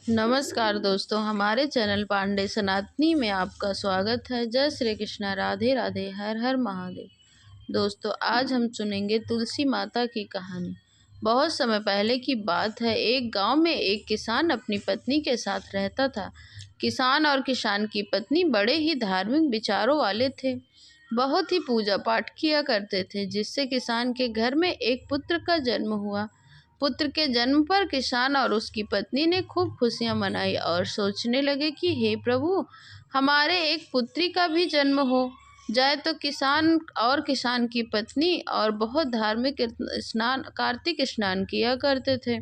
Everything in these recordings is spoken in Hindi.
नमस्कार दोस्तों, हमारे चैनल पांडे सनातनी में आपका स्वागत है। जय श्री कृष्णा, राधे राधे, हर हर महादेव। दोस्तों, आज हम सुनेंगे तुलसी माता की कहानी। बहुत समय पहले की बात है। एक गांव में एक किसान अपनी पत्नी के साथ रहता था। किसान और किसान की पत्नी बड़े ही धार्मिक विचारों वाले थे। बहुत ही पूजा पाठ किया करते थे, जिससे किसान के घर में एक पुत्र का जन्म हुआ। पुत्र के जन्म पर किसान और उसकी पत्नी ने खूब खुशियां मनाई और सोचने लगे कि हे प्रभु, हमारे एक पुत्री का भी जन्म हो जाए। तो किसान की पत्नी और बहुत धार्मिक स्नान, कार्तिक स्नान किया करते थे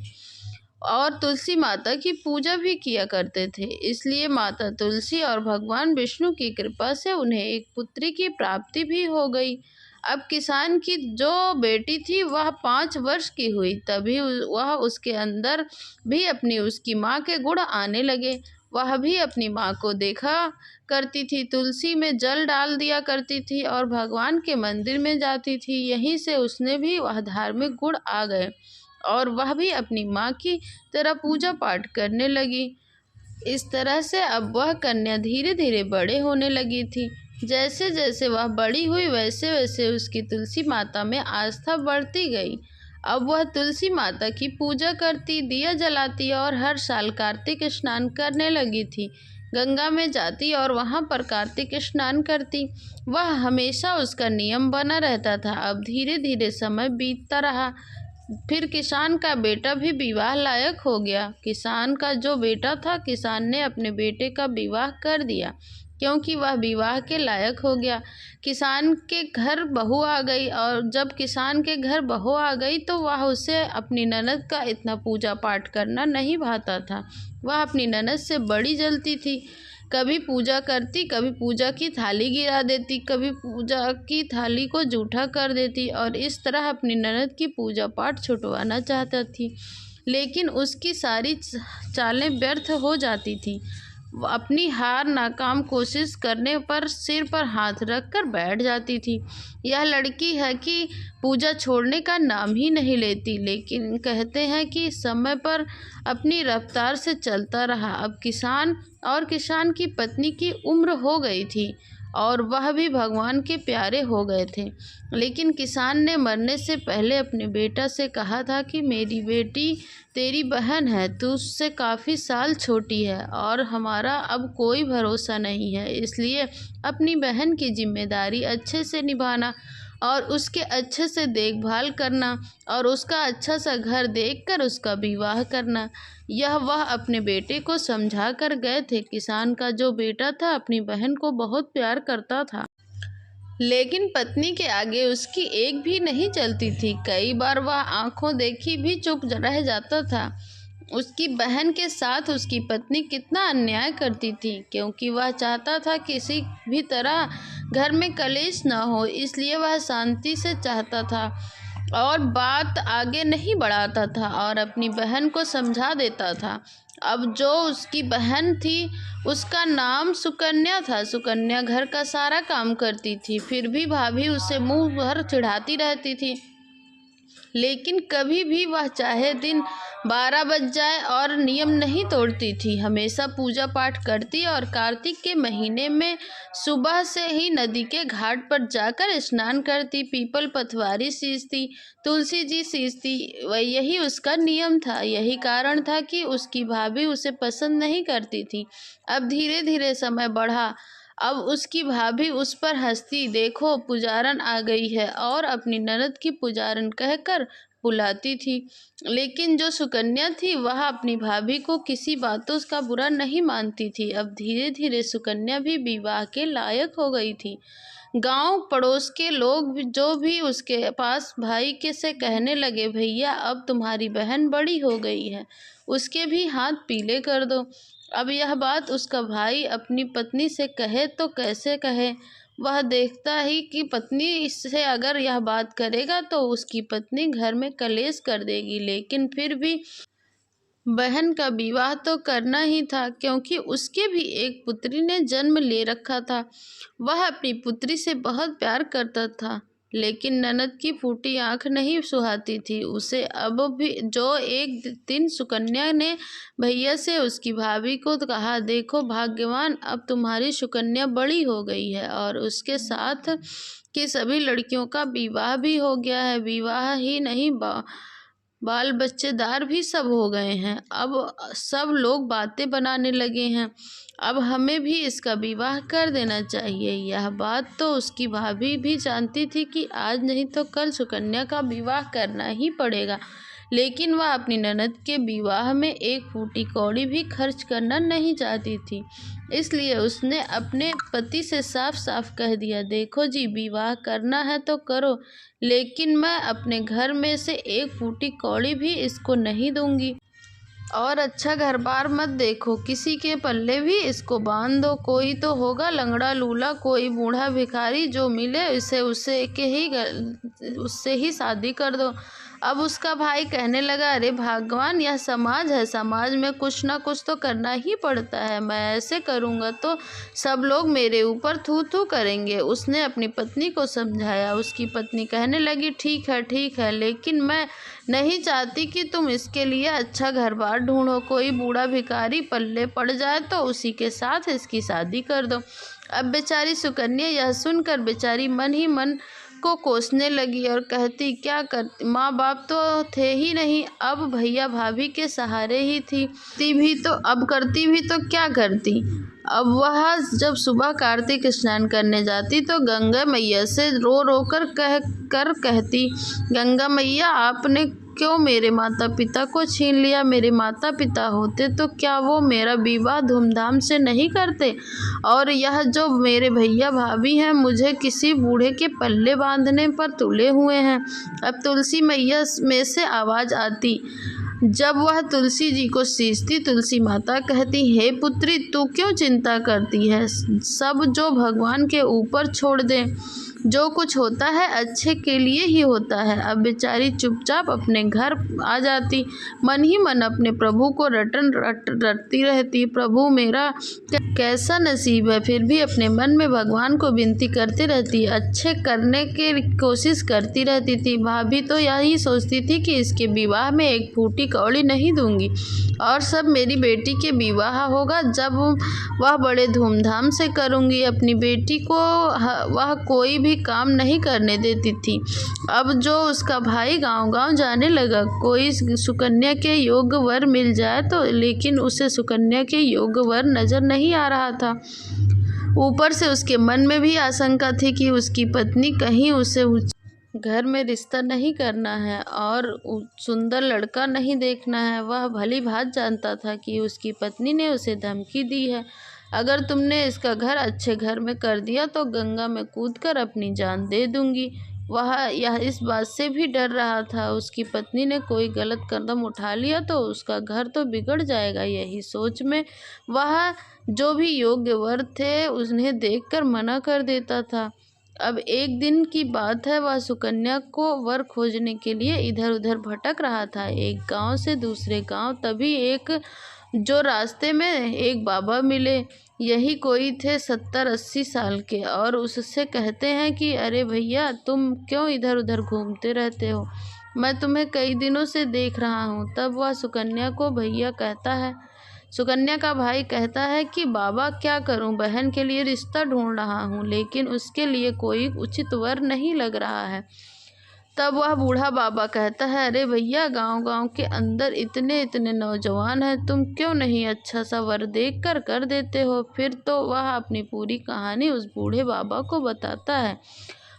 और तुलसी माता की पूजा भी किया करते थे। इसलिए माता तुलसी और भगवान विष्णु की कृपा से उन्हें एक पुत्री की प्राप्ति भी हो गई। अब किसान की जो बेटी थी वह 5 वर्ष की हुई, तभी वह उसके अंदर भी उसकी माँ के गुण आने लगे। वह भी अपनी माँ को देखा करती थी, तुलसी में जल डाल दिया करती थी और भगवान के मंदिर में जाती थी। यहीं से उसने भी वह धार्मिक गुण आ गए और वह भी अपनी माँ की तरह पूजा पाठ करने लगी। इस तरह से अब वह कन्या धीरे धीरे बड़े होने लगी थी। जैसे जैसे वह बड़ी हुई वैसे वैसे उसकी तुलसी माता में आस्था बढ़ती गई। अब वह तुलसी माता की पूजा करती, दिया जलाती और हर साल कार्तिक स्नान करने लगी थी। गंगा में जाती और वहां पर कार्तिक स्नान करती। वह हमेशा उसका नियम बना रहता था। अब धीरे धीरे समय बीतता रहा। फिर किसान का बेटा भी विवाह लायक हो गया। किसान का जो बेटा था, किसान ने अपने बेटे का विवाह कर दिया क्योंकि वह विवाह के लायक हो गया। किसान के घर बहू आ गई और जब किसान के घर बहू आ गई तो वह उसे अपनी ननद का इतना पूजा पाठ करना नहीं भाता था। वह अपनी ननद से बड़ी जलती थी। कभी पूजा करती, कभी पूजा की थाली गिरा देती, कभी पूजा की थाली को जूठा कर देती और इस तरह अपनी ननद की पूजा पाठ छुटवाना चाहता थी। लेकिन उसकी सारी चालें व्यर्थ हो जाती थी। वो अपनी हार नाकाम कोशिश करने पर सिर पर हाथ रख कर बैठ जाती थी। यह लड़की है कि पूजा छोड़ने का नाम ही नहीं लेती। लेकिन कहते हैं कि समय पर अपनी रफ्तार से चलता रहा। अब किसान की पत्नी की उम्र हो गई थी और वह भी भगवान के प्यारे हो गए थे। लेकिन किसान ने मरने से पहले अपने बेटा से कहा था कि मेरी बेटी तेरी बहन है, तू उससे काफ़ी साल छोटी है और हमारा अब कोई भरोसा नहीं है। इसलिए अपनी बहन की जिम्मेदारी अच्छे से निभाना और उसके अच्छे से देखभाल करना और उसका अच्छा सा घर देखकर उसका विवाह करना। यह वह अपने बेटे को समझा कर गए थे। किसान का जो बेटा था अपनी बहन को बहुत प्यार करता था, लेकिन पत्नी के आगे उसकी एक भी नहीं चलती थी। कई बार वह आंखों देखी भी चुप रह जाता था। उसकी बहन के साथ उसकी पत्नी कितना अन्याय करती थी, क्योंकि वह चाहता था किसी भी तरह घर में कलेश न हो, इसलिए वह शांति से चाहता था और बात आगे नहीं बढ़ाता था और अपनी बहन को समझा देता था। अब जो उसकी बहन थी उसका नाम सुकन्या था। सुकन्या घर का सारा काम करती थी, फिर भी भाभी उसे मुंह भर चिढ़ाती रहती थी। लेकिन कभी भी वह चाहे दिन 12 बज जाए और नियम नहीं तोड़ती थी। हमेशा पूजा पाठ करती और कार्तिक के महीने में सुबह से ही नदी के घाट पर जाकर स्नान करती, पीपल पथवारी सींचती, तुलसी जी सींचती। यही उसका नियम था। यही कारण था कि उसकी भाभी उसे पसंद नहीं करती थी। अब धीरे धीरे समय बढ़ा। अब उसकी भाभी उस पर हंसती, देखो पुजारन आ गई है, और अपनी ननद की पुजारन कहकर बुलाती थी। लेकिन जो सुकन्या थी वह अपनी भाभी को किसी बातों का बुरा नहीं मानती थी। अब धीरे धीरे सुकन्या भी विवाह के लायक हो गई थी। गांव पड़ोस के लोग जो भी उसके पास भाई के से कहने लगे, भैया अब तुम्हारी बहन बड़ी हो गई है, उसके भी हाथ पीले कर दो। अब यह बात उसका भाई अपनी पत्नी से कहे तो कैसे कहे। वह देखता ही कि पत्नी इससे अगर यह बात करेगा तो उसकी पत्नी घर में कलेश कर देगी। लेकिन फिर भी बहन का विवाह तो करना ही था, क्योंकि उसके भी एक पुत्री ने जन्म ले रखा था। वह अपनी पुत्री से बहुत प्यार करता था, लेकिन ननद की फूटी आंख नहीं सुहाती थी उसे अब भी। जो एक दिन सुकन्या ने भैया से उसकी भाभी को कहा, देखो भाग्यवान, अब तुम्हारी सुकन्या बड़ी हो गई है और उसके साथ की सभी लड़कियों का विवाह भी हो गया है। विवाह ही नहीं, बाल बच्चेदार भी सब हो गए हैं। अब सब लोग बातें बनाने लगे हैं, अब हमें भी इसका विवाह कर देना चाहिए। यह बात तो उसकी भाभी भी जानती थी कि आज नहीं तो कल सुकन्या का विवाह करना ही पड़ेगा, लेकिन वह अपनी ननद के विवाह में एक फूटी कौड़ी भी खर्च करना नहीं चाहती थी। इसलिए उसने अपने पति से साफ साफ कह दिया, देखो जी, विवाह करना है तो करो, लेकिन मैं अपने घर में से एक फूटी कौड़ी भी इसको नहीं दूंगी। और अच्छा घर बार मत देखो, किसी के पल्ले भी इसको बांध दो। कोई तो होगा लंगड़ा लूला, कोई बूढ़ा भिखारी, जो मिले उससे ही शादी कर दो। अब उसका भाई कहने लगा, अरे भगवान, यह समाज है, समाज में कुछ ना कुछ तो करना ही पड़ता है। मैं ऐसे करूँगा तो सब लोग मेरे ऊपर थू थू करेंगे। उसने अपनी पत्नी को समझाया। उसकी पत्नी कहने लगी, ठीक है, लेकिन मैं नहीं चाहती कि तुम इसके लिए अच्छा घर बार ढूंढो। कोई बूढ़ा भिखारी पल्ले पड़ जाए तो उसी के साथ इसकी शादी कर दो। अब बेचारी सुकन्या यह सुनकर बेचारी मन ही मन को कोसने लगी और कहती, क्या करती, माँ बाप तो थे ही नहीं, अब भैया भाभी के सहारे ही थी। अब करती भी तो क्या करती। अब वह जब सुबह कार्तिक स्नान करने जाती तो गंगा मैया से रो रो कर कहती, गंगा मैया, आपने क्यों मेरे माता पिता को छीन लिया। मेरे माता पिता होते तो क्या वो मेरा विवाह धूमधाम से नहीं करते। और यह जो मेरे भैया भाभी हैं, मुझे किसी बूढ़े के पल्ले बांधने पर तुले हुए हैं। अब तुलसी मैया में से आवाज़ आती। जब वह तुलसी जी को सींचती, तुलसी माता कहती, हे पुत्री, तू क्यों चिंता करती है, सब जो भगवान के ऊपर छोड़ दे। जो कुछ होता है अच्छे के लिए ही होता है। अब बेचारी चुपचाप अपने घर आ जाती, मन ही मन अपने प्रभु को रटती रहती, प्रभु मेरा कैसा नसीब है। फिर भी अपने मन में भगवान को विनती करती रहती, अच्छे करने की कोशिश करती रहती थी। भाभी तो यही सोचती थी कि इसके विवाह में एक फूटी कौड़ी नहीं दूंगी और सब मेरी बेटी के विवाह होगा जब वह बड़े धूमधाम से करूंगी। अपनी बेटी को वह कोई भी काम नहीं करने देती थी। अब जो उसका भाई गांव-गांव जाने लगा, कोई सुकन्या के योग्य वर मिल जाए तो, लेकिन उसे सुकन्या के योग्य वर नजर नहीं आ रहा था। ऊपर से उसके मन में भी आशंका थी कि उसकी पत्नी कहीं उसे घर में रिश्ता नहीं करना है और सुंदर लड़का नहीं देखना है। वह भली भांति जानता था कि उसकी पत्नी ने उसे धमकी दी है, अगर तुमने इसका घर अच्छे घर में कर दिया तो गंगा में कूदकर अपनी जान दे दूंगी। वह यह इस बात से भी डर रहा था, उसकी पत्नी ने कोई गलत कदम उठा लिया तो उसका घर तो बिगड़ जाएगा। यही सोच में वह जो भी योग्य वर थे उन्हें देखकर मना कर देता था। अब एक दिन की बात है, वह सुकन्या को वर खोजने के लिए इधर उधर भटक रहा था, एक गांव से दूसरे गांव। तभी जो रास्ते में एक बाबा मिले। यही कोई थे 70-80 साल के और उससे कहते हैं कि अरे भैया, तुम क्यों इधर उधर घूमते रहते हो, मैं तुम्हें कई दिनों से देख रहा हूँ। तब वह सुकन्या को भैया कहता है। सुकन्या का भाई कहता है कि बाबा, क्या करूं, बहन के लिए रिश्ता ढूंढ रहा हूं, लेकिन उसके लिए कोई उचित वर नहीं लग रहा है। तब वह बूढ़ा बाबा कहता है, अरे भैया, गांव-गांव के अंदर इतने इतने नौजवान हैं, तुम क्यों नहीं अच्छा सा वर देख कर देते हो। फिर तो वह अपनी पूरी कहानी उस बूढ़े बाबा को बताता है।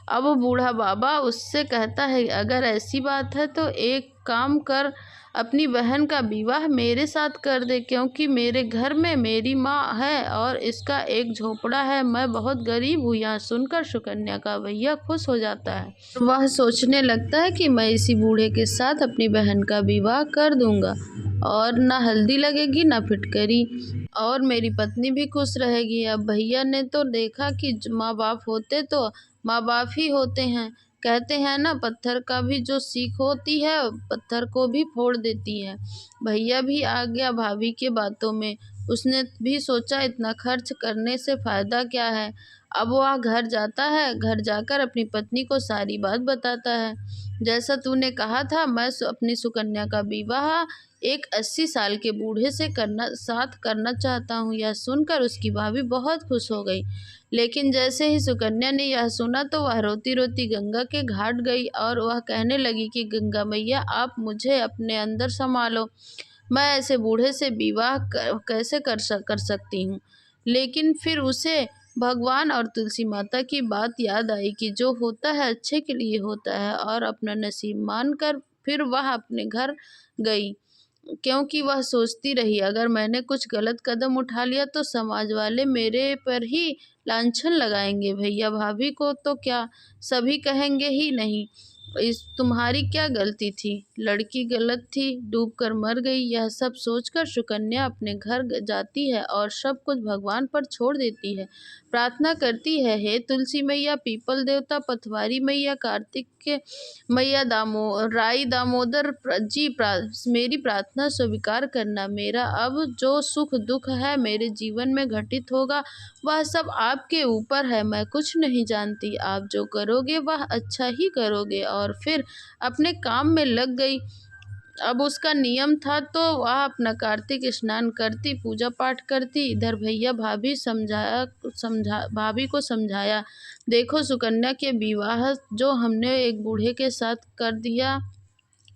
अब वो बूढ़ा बाबा उससे कहता है, अगर ऐसी बात है तो एक काम कर, अपनी बहन का विवाह मेरे साथ कर दे, क्योंकि मेरे घर में मेरी माँ है और इसका एक झोपड़ा है, मैं बहुत गरीब हूँ। यह सुनकर सुकन्या का भैया खुश हो जाता है। वह सोचने लगता है कि मैं इसी बूढ़े के साथ अपनी बहन का विवाह कर दूंगा और ना हल्दी लगेगी ना फिटकरी, और मेरी पत्नी भी खुश रहेगी। अब भैया ने तो देखा कि माँ बाप होते तो माँ बाप ही होते हैं। कहते हैं ना, पत्थर का भी जो सीख होती है पत्थर को भी फोड़ देती है। भैया भी आ गया भाभी के बातों में। उसने भी सोचा इतना खर्च करने से फ़ायदा क्या है। अब वह घर जाता है, घर जाकर अपनी पत्नी को सारी बात बताता है। जैसा तूने कहा था, मैं अपनी सुकन्या का विवाह एक 80 साल के बूढ़े से करना चाहता हूँ। यह सुनकर उसकी भाभी बहुत खुश हो गई। लेकिन जैसे ही सुकन्या ने यह सुना तो वह रोती रोती गंगा के घाट गई और वह कहने लगी कि गंगा मैया, आप मुझे अपने अंदर संभालो। मैं ऐसे बूढ़े से विवाह कैसे कर सकती हूँ। लेकिन फिर उसे भगवान और तुलसी माता की बात याद आई कि जो होता है अच्छे के लिए होता है, और अपना नसीब मानकर फिर वह अपने घर गई। क्योंकि वह सोचती रही, अगर मैंने कुछ गलत कदम उठा लिया तो समाज वाले मेरे पर ही लांछन लगाएंगे। भैया भाभी को तो क्या, सभी कहेंगे ही नहीं, इस तुम्हारी क्या गलती थी, लड़की गलत थी, डूबकर मर गई। यह सब सोचकर सुकन्या अपने घर जाती है और सब कुछ भगवान पर छोड़ देती है। प्रार्थना करती है, हे तुलसी मैया, पीपल देवता, पथवारी मैया, कार्तिक के मैया, राई दामोदर जी, मेरी प्रार्थना स्वीकार करना। मेरा अब जो सुख दुख है मेरे जीवन में घटित होगा वह सब आपके ऊपर है। मैं कुछ नहीं जानती, आप जो करोगे वह अच्छा ही करोगे। और फिर अपने काम में लग गई। अब उसका नियम था तो वह अपना कार्तिक स्नान करती, पूजा पाठ करती। इधर भैया भाभी को समझाया, देखो सुकन्या के विवाह जो हमने एक बूढ़े के साथ कर दिया,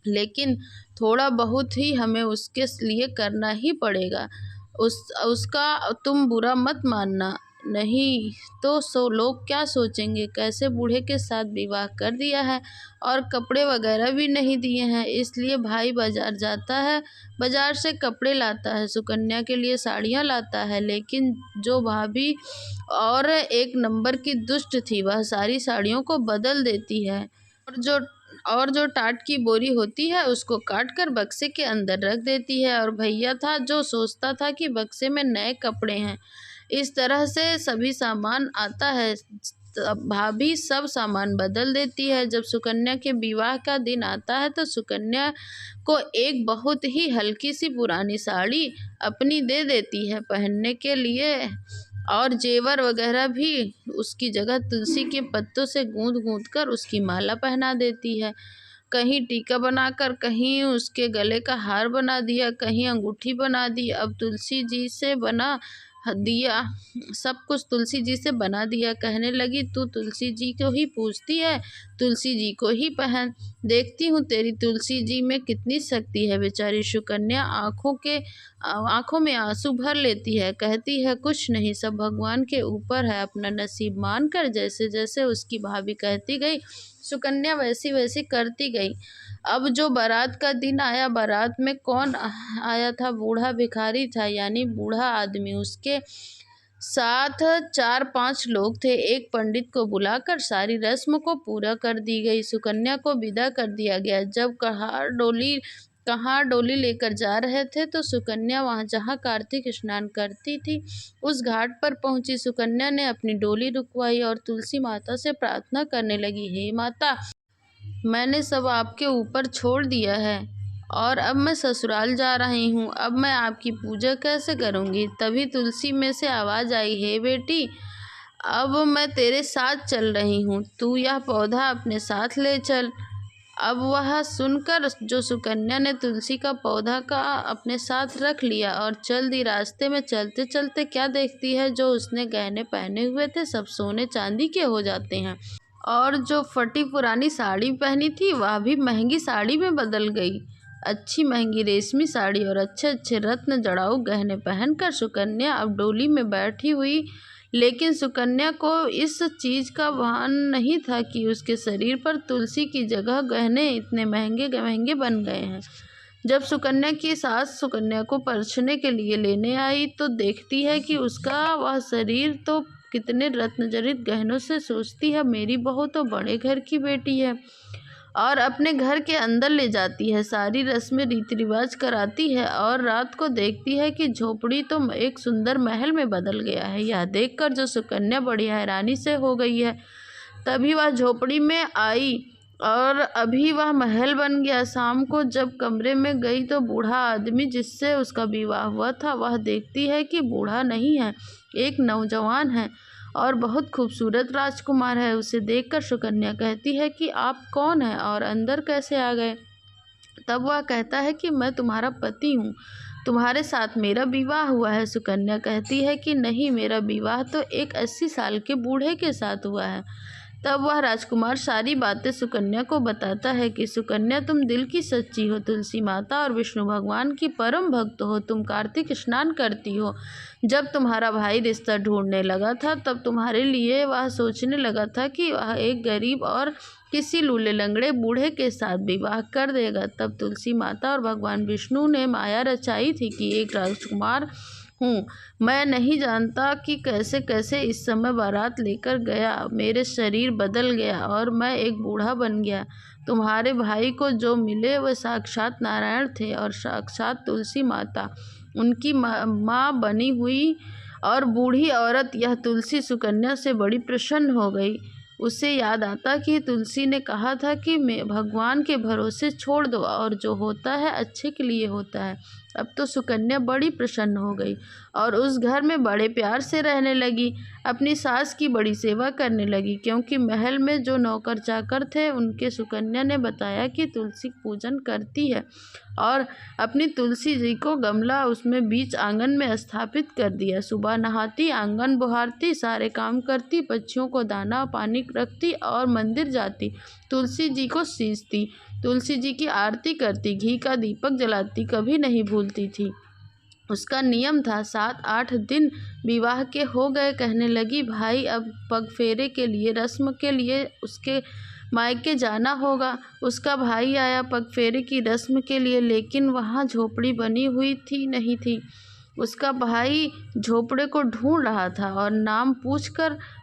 लेकिन थोड़ा बहुत ही हमें उसके लिए करना ही पड़ेगा। उसका तुम बुरा मत मानना, नहीं तो लोग क्या सोचेंगे, कैसे बूढ़े के साथ विवाह कर दिया है, और कपड़े वगैरह भी नहीं दिए हैं। इसलिए भाई बाजार जाता है, बाजार से कपड़े लाता है, सुकन्या के लिए साड़ियाँ लाता है। लेकिन जो भाभी और एक नंबर की दुष्ट थी, वह सारी साड़ियों को बदल देती है और जो टाट की बोरी होती है उसको काट कर बक्से के अंदर रख देती है। और भैया था जो सोचता था कि बक्से में नए कपड़े हैं। इस तरह से सभी सामान आता है, भाभी सब सामान बदल देती है। जब सुकन्या के विवाह का दिन आता है तो सुकन्या को एक बहुत ही हल्की सी पुरानी साड़ी अपनी दे देती है पहनने के लिए, और जेवर वगैरह भी उसकी जगह तुलसी के पत्तों से गूंद कर उसकी माला पहना देती है। कहीं टीका बनाकर, कहीं उसके गले का हार बना दिया, कहीं अंगूठी बना दी। अब तुलसी जी से बना दिया, सब कुछ तुलसी जी से बना दिया। कहने लगी, तू तुलसी जी को ही पूजती है, तुलसी जी को ही पहन। देखती हूँ तेरी तुलसी जी में कितनी शक्ति है। बेचारी सुकन्या आंखों में आंसू भर लेती है, कहती है, कुछ नहीं, सब भगवान के ऊपर है। अपना नसीब मानकर जैसे जैसे उसकी भाभी कहती गई, सुकन्या वैसी वैसी करती गई। अब जो बारात का दिन आया, बारात में कौन आया था, बूढ़ा भिखारी था, यानी बूढ़ा आदमी। उसके साथ 4-5 लोग थे। एक पंडित को बुलाकर सारी रस्म को पूरा कर दी गई। सुकन्या को विदा कर दिया गया। जब कहार डोली लेकर जा रहे थे तो सुकन्या वहां जहाँ कार्तिक स्नान करती थी उस घाट पर पहुंची। सुकन्या ने अपनी डोली रुकवाई और तुलसी माता से प्रार्थना करने लगी, हे माता, मैंने सब आपके ऊपर छोड़ दिया है और अब मैं ससुराल जा रही हूँ। अब मैं आपकी पूजा कैसे करूँगी। तभी तुलसी में से आवाज़ आई, हे बेटी, अब मैं तेरे साथ चल रही हूँ, तू यह पौधा अपने साथ ले चल। अब वह सुनकर जो सुकन्या ने तुलसी का पौधा का अपने साथ रख लिया और चल दी। रास्ते में चलते चलते क्या देखती है, जो उसने गहने पहने हुए थे सब सोने चांदी के हो जाते हैं, और जो फटी पुरानी साड़ी पहनी थी वह भी महंगी साड़ी में बदल गई। अच्छी महंगी रेशमी साड़ी और अच्छे अच्छे रत्न जड़ाऊ गहने पहनकर सुकन्या अब डोली में बैठी हुई। लेकिन सुकन्या को इस चीज़ का भान नहीं था कि उसके शरीर पर तुलसी की जगह गहने इतने महंगे महंगे बन गए हैं। जब सुकन्या की सास सुकन्या को परछने के लिए लेने आई तो देखती है कि उसका वह शरीर तो कितने रत्नजड़ित गहनों से सोचती है, मेरी बहू तो बड़े घर की बेटी है, और अपने घर के अंदर ले जाती है, सारी रस्में रीति रिवाज कराती है, और रात को देखती है कि झोपड़ी तो एक सुंदर महल में बदल गया है। यह देखकर जो सुकन्या बड़ी हैरानी से हो गई है। तभी वह झोपड़ी में आई और अभी वह महल बन गया। शाम को जब कमरे में गई तो बूढ़ा आदमी जिससे उसका विवाह हुआ था वह देखती है कि बूढ़ा नहीं है, एक नौजवान है और बहुत खूबसूरत राजकुमार है। उसे देखकर सुकन्या कहती है कि आप कौन हैं और अंदर कैसे आ गए। तब वह कहता है कि मैं तुम्हारा पति हूँ, तुम्हारे साथ मेरा विवाह हुआ है। सुकन्या कहती है कि नहीं, मेरा विवाह तो एक 80 साल के बूढ़े के साथ हुआ है। तब वह राजकुमार सारी बातें सुकन्या को बताता है कि सुकन्या, तुम दिल की सच्ची हो, तुलसी माता और विष्णु भगवान की परम भक्त हो। तुम कार्तिक स्नान करती हो। जब तुम्हारा भाई रिश्ता ढूंढने लगा था तब तुम्हारे लिए वह सोचने लगा था कि वह एक गरीब और किसी लूले लंगड़े बूढ़े के साथ विवाह कर देगा। तब तुलसी माता और भगवान विष्णु ने माया रचाई थी कि एक राजकुमार हूँ। मैं नहीं जानता कि कैसे कैसे इस समय बारात लेकर गया, मेरे शरीर बदल गया और मैं एक बूढ़ा बन गया। तुम्हारे भाई को जो मिले वह साक्षात नारायण थे और साक्षात तुलसी माता, उनकी माँ बनी हुई। और बूढ़ी औरत यह तुलसी सुकन्या से बड़ी प्रसन्न हो गई। उसे याद आता कि तुलसी ने कहा था कि मैं भगवान के भरोसे छोड़ दो और जो होता है अच्छे के लिए होता है। अब तो सुकन्या बड़ी प्रसन्न हो गई और उस घर में बड़े प्यार से रहने लगी। अपनी सास की बड़ी सेवा करने लगी, क्योंकि महल में जो नौकर चाकर थे उनके सुकन्या ने बताया कि तुलसी पूजन करती है और अपनी तुलसी जी को गमला उसमें बीच आंगन में स्थापित कर दिया। सुबह नहाती, आंगन बुहारती, सारे काम करती, पक्षियों को दाना पानी रखती और मंदिर जाती, तुलसी जी को सींचती, तुलसी जी की आरती करती, घी का दीपक जलाती, कभी नहीं भूलती थी। उसका नियम था। 7-8 दिन विवाह के हो गए। कहने लगी, भाई अब पग फेरे के लिए, रस्म के लिए उसके मायके जाना होगा। उसका भाई आया पग फेरे की रस्म के लिए, लेकिन वहाँ झोपड़ी बनी हुई थी नहीं थी। उसका भाई झोपड़े को ढूंढ रहा था और नाम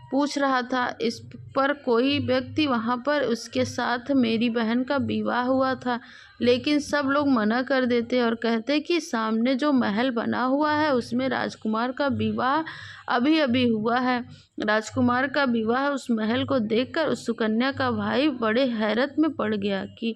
पूछ रहा था। इस पर कोई व्यक्ति वहाँ पर उसके साथ मेरी बहन का विवाह हुआ था, लेकिन सब लोग मना कर देते और कहते कि सामने जो महल बना हुआ है उसमें राजकुमार का विवाह अभी अभी हुआ है। राजकुमार का विवाह उस महल को देखकर उस सुकन्या का भाई बड़े हैरत में पड़ गया कि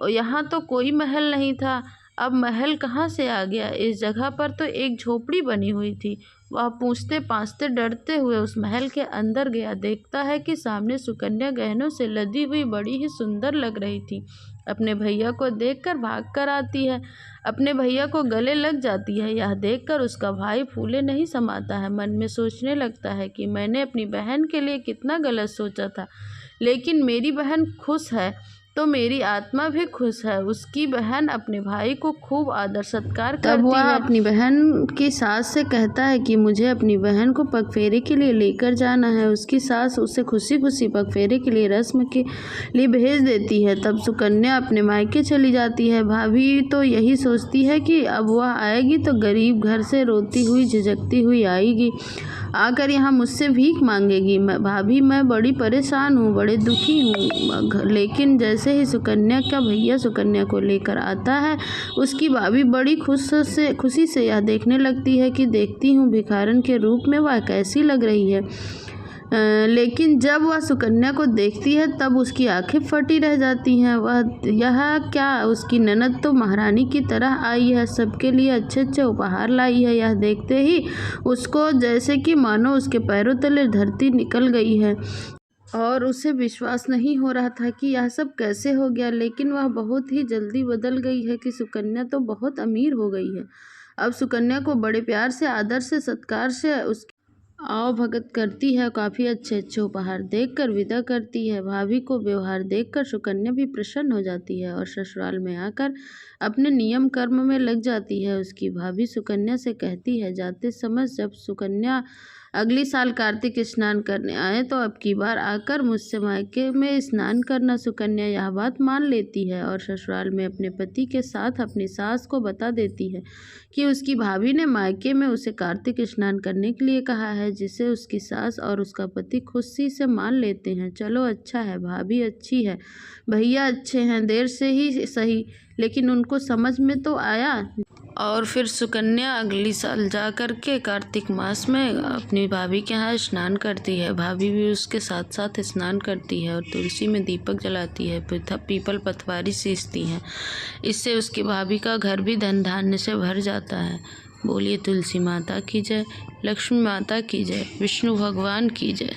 यहाँ तो कोई महल नहीं था, अब महल कहाँ से आ गया। इस जगह पर तो एक झोपड़ी बनी हुई थी। वह पूछते पाछते डरते हुए उस महल के अंदर गया। देखता है कि सामने सुकन्या गहनों से लदी हुई बड़ी ही सुंदर लग रही थी। अपने भैया को देखकर भाग कर आती है, अपने भैया को गले लग जाती है। यह देखकर उसका भाई फूले नहीं समाता है। मन में सोचने लगता है कि मैंने अपनी बहन के लिए कितना गलत सोचा था, लेकिन मेरी बहन खुश है तो मेरी आत्मा भी खुश है। उसकी बहन अपने भाई को खूब आदर सत्कार करती है। तब वह अपनी बहन की सास से कहता है कि मुझे अपनी बहन को पगफेरे के लिए लेकर जाना है। उसकी सास उसे खुशी खुशी पगफेरे के लिए रस्म के लिए भेज देती है। तब सुकन्या अपने मायके चली जाती है। भाभी तो यही सोचती है कि अब वह आएगी तो गरीब घर से रोती हुई झिझकती हुई आएगी, आकर यहाँ मुझसे भीख मांगेगी। भाभी मैं बड़ी परेशान हूँ, बड़े दुखी हूँ। लेकिन जैसे ही सुकन्या का भैया सुकन्या को लेकर आता है, उसकी भाभी बड़ी खुशी से यह देखने लगती है कि देखती हूँ भिखारन के रूप में वह कैसी लग रही है। लेकिन जब वह सुकन्या को देखती है तब उसकी आंखें फटी रह जाती हैं। यह क्या, उसकी ननद तो महारानी की तरह आई है, सबके लिए अच्छे अच्छे उपहार लाई है। यह देखते ही उसको जैसे कि मानो उसके पैरों तले धरती निकल गई है और उसे विश्वास नहीं हो रहा था कि यह सब कैसे हो गया। लेकिन वह बहुत ही जल्दी बदल गई है कि सुकन्या तो बहुत अमीर हो गई है। अब सुकन्या को बड़े प्यार से, आदर से, सत्कार से उसकी आओ भगत करती है। काफ़ी अच्छे अच्छे उपहार देकर विदा करती है। भाभी को व्यवहार देखकर सुकन्या भी प्रसन्न हो जाती है और ससुराल में आकर अपने नियम कर्म में लग जाती है। उसकी भाभी सुकन्या से कहती है, जाते समय जब सुकन्या अगली साल कार्तिक स्नान करने आए तो अब की बार आकर मुझसे मायके में स्नान करना। सुकन्या यह बात मान लेती है और ससुराल में अपने पति के साथ अपनी सास को बता देती है कि उसकी भाभी ने मायके में उसे कार्तिक स्नान करने के लिए कहा है, जिसे उसकी सास और उसका पति खुशी से मान लेते हैं। चलो अच्छा है, भाभी अच्छी है, भैया अच्छे हैं, देर से ही सही, लेकिन उनको समझ में तो आया। और फिर सुकन्या अगली साल जा कर के कार्तिक मास में अपनी भाभी के यहाँ स्नान करती है। भाभी भी उसके साथ साथ स्नान करती है और तुलसी में दीपक जलाती है, पीपल पतवारी सींचती हैं। इससे उसकी भाभी का घर भी धन धान्य से भर जाता है। बोलिए तुलसी माता की जय, लक्ष्मी माता की जय, विष्णु भगवान की जय।